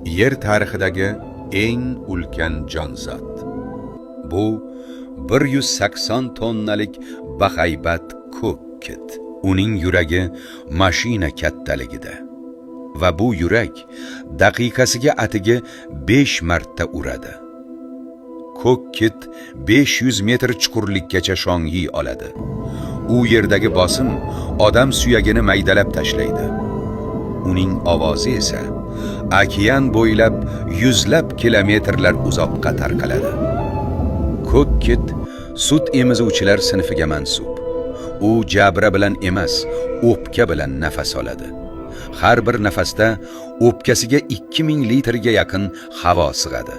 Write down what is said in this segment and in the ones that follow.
Yer tarixidagi eng ulkan jonzot. Bu 180 tonnalik bahaybat ko'k kit. Uning yuragi mashina kattaligida va bu yurak daqiqasiga atigi 5 marta uradi. Ko'k kit 500 metr chuqurlikkacha shong'iy oladi. U yerdagi bosim odam suyagini maydalab tashlaydi. Uning ovozi esa okean bo'ylab yuzlab kilometrlar uzoqqa tarqaladi. Ko'k kit sut emizuvchilar sinfiga mansub. U jabra bilan emas, o'pka bilan nafas oladi. Har bir nafasda o'pkasiga 2000 litrga yaqin havo sig'adi.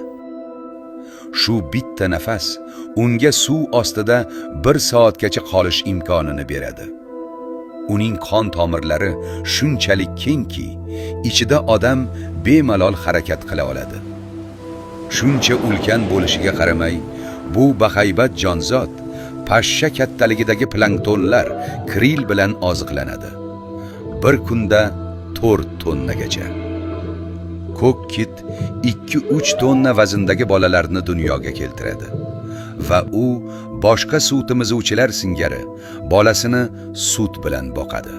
Shu bitta nafas unga suv ostida 1 soatgacha qolish imkonini beradi. Uning qon tomirlari shunchalik kengki, ichida odam bemalol harakat qila oladi. Shuncha ulkan bo'lishiga qaramay, bu bahaybat jonzot pashsha kattaligidagi planktonlar kril bilan oziqlanadi. Bir kunda 4 tonnagacha. Ko'k kit 2-3 tonna vazndagi bolalarni dunyoga keltiradi va u boshqa suv temizuvchilar singari bolasini sut bilan boqadi.